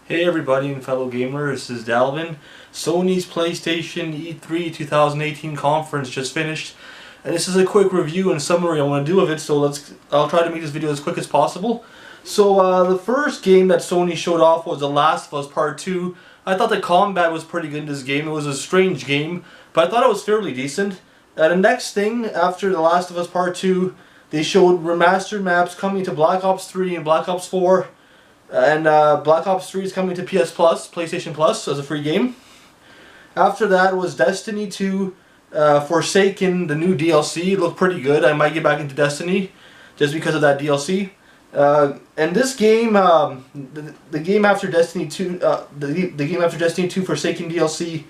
Hey everybody and fellow gamers, this is Dalvin. Sony's PlayStation E3 2018 conference just finished, and this is a quick review and summary I want to do of it, so I'll try to make this video as quick as possible. So the first game that Sony showed off was The Last of Us Part 2. I thought the combat was pretty good in this game. It was a strange game, but I thought it was fairly decent. The next thing after The Last of Us Part 2, they showed remastered maps coming to Black Ops 3 and Black Ops 4. And Black Ops 3 is coming to PS Plus, PlayStation Plus, as a free game. After that was Destiny 2, Forsaken, the new DLC. It looked pretty good. I might get back into Destiny just because of that DLC. And this game, the game after Destiny 2, the game after Destiny 2 Forsaken DLC,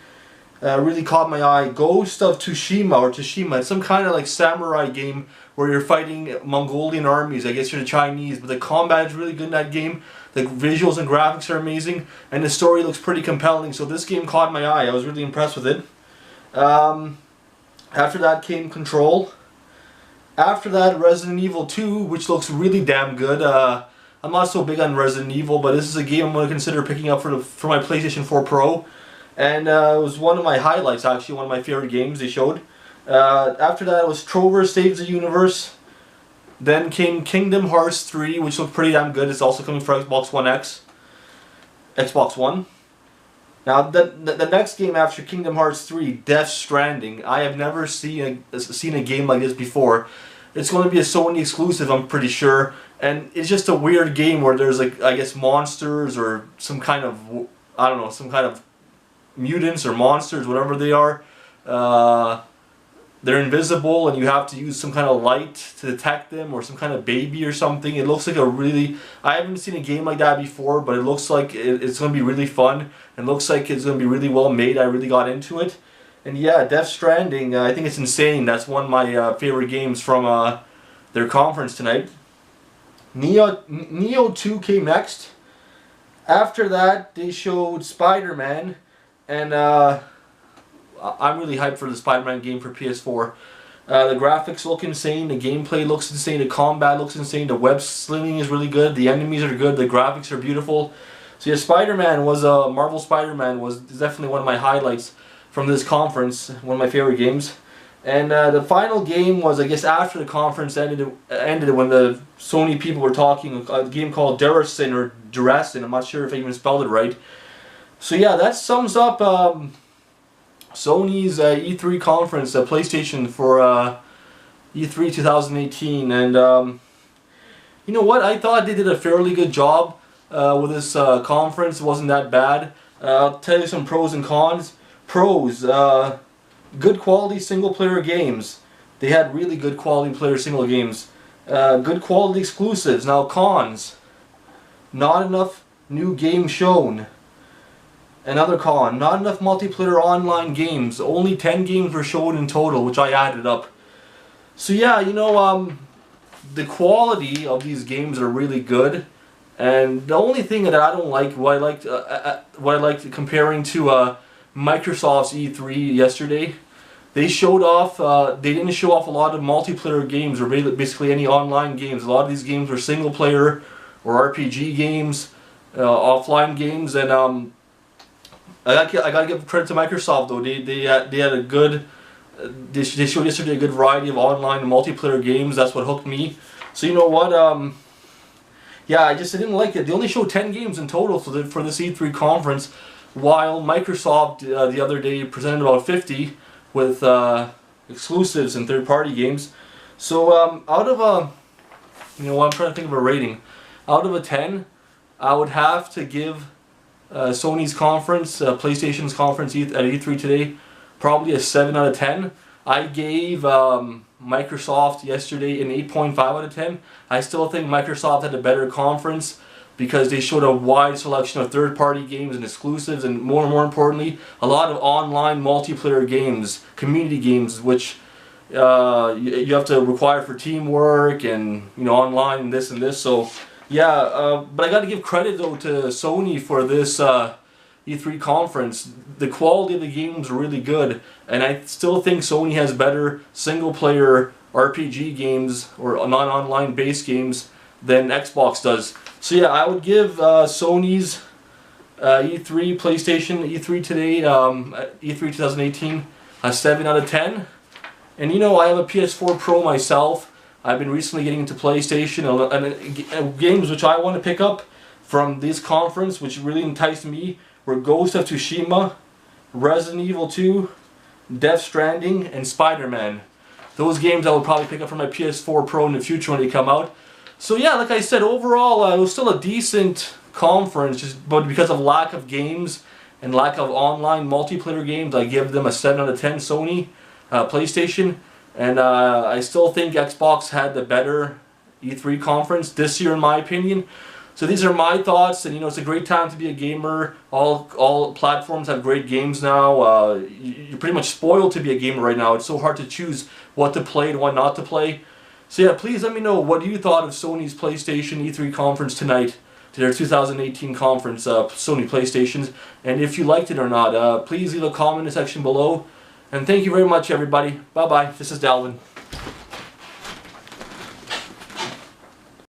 really caught my eye. Ghost of Tsushima or Tsushima. It's some kind of like samurai game where you're fighting Mongolian armies. I guess you're the Chinese, but the combat is really good in that game. The visuals and graphics are amazing, and the story looks pretty compelling. So this game caught my eye. I was really impressed with it. After that came Control. After that, Resident Evil 2, which looks really damn good. I'm not so big on Resident Evil, but this is a game I'm going to consider picking up for my PlayStation 4 Pro. And it was one of my highlights, actually, one of my favorite games they showed. After that was Trover Saves the Universe. Then came Kingdom Hearts 3, which looked pretty damn good. It's also coming for Xbox One X. Xbox One. Now, the next game after Kingdom Hearts 3, Death Stranding. I have never seen a game like this before. It's going to be a Sony exclusive, I'm pretty sure. And it's just a weird game where there's, like, I guess, monsters or some kind of, I don't know, some kind of mutants or monsters, whatever they are. They're invisible and you have to use some kind of light to detect them, or some kind of baby or something. It looks like a really... I haven't seen a game like that before, but it looks like it's going to be really fun. And looks like it's going to be really well made. I really got into it. And yeah, Death Stranding, I think it's insane. That's one of my favorite games from their conference tonight. Neo 2 came next. After that, they showed Spider-Man. And I'm really hyped for the Spider-Man game for PS4. The graphics look insane, the gameplay looks insane, the combat looks insane, the web slinging is really good, the enemies are good, the graphics are beautiful. So yeah, Spider-Man was, Marvel Spider-Man was definitely one of my highlights from this conference, one of my favorite games. And the final game was, I guess, after the conference ended when the Sony people were talking, a game called Durasin or Durasin, I'm not sure if I even spelled it right. So yeah, that sums up Sony's E3 conference, PlayStation for E3 2018, and you know what? I thought they did a fairly good job with this conference. It wasn't that bad. I'll tell you some pros and cons. Pros: good quality single-player games. They had really good quality single games. Good quality exclusives. Now cons: not enough new games shown. Another con, not enough multiplayer online games. Only 10 games were shown in total, which I added up. So yeah, you know, the quality of these games are really good. And the only thing that I don't like, what I liked comparing to Microsoft's E3 yesterday, they showed off, they didn't show off a lot of multiplayer games or basically any online games. A lot of these games were single player or RPG games, offline games, and I gotta give credit to Microsoft though. They had a good. They showed yesterday a good variety of online and multiplayer games. That's what hooked me. So you know what? Yeah, I didn't like it. They only showed 10 games in total for this E3 conference, while Microsoft the other day presented about 50 with exclusives and third-party games. So out of you know what? I'm trying to think of a rating. Out of a 10, I would have to give Sony's conference, PlayStation's conference at E3 today, probably a 7 out of 10. I gave Microsoft yesterday an 8.5 out of 10. I still think Microsoft had a better conference because they showed a wide selection of third-party games and exclusives, and more importantly, a lot of online multiplayer games, community games, which you have to require for teamwork and, you know, online and this and this. So yeah, but I got to give credit though to Sony for this E3 conference. The quality of the games are really good, and I still think Sony has better single-player RPG games or non-online based games than Xbox does. So yeah, I would give Sony's E3, PlayStation E3 today, E3 2018, a 7 out of 10. And you know, I have a PS4 Pro myself. I've been recently getting into PlayStation and games which I want to pick up from this conference, which really enticed me, were Ghost of Tsushima, Resident Evil 2, Death Stranding, and Spider-Man. Those games I will probably pick up from my PS4 Pro in the future when they come out. So yeah, like I said, overall it was still a decent conference, but because of lack of games and lack of online multiplayer games, I give them a 7 out of 10 Sony, PlayStation. And I still think Xbox had the better E3 conference this year in my opinion. So these are my thoughts, and you know, it's a great time to be a gamer. All platforms have great games now. You're pretty much spoiled to be a gamer right now. It's so hard to choose what to play and what not to play. So yeah, please let me know what you thought of Sony's PlayStation E3 conference tonight, their 2018 conference, Sony PlayStations, and if you liked it or not. Please leave a comment in the section below. And thank you very much, everybody. Bye-bye. This is Dalvin.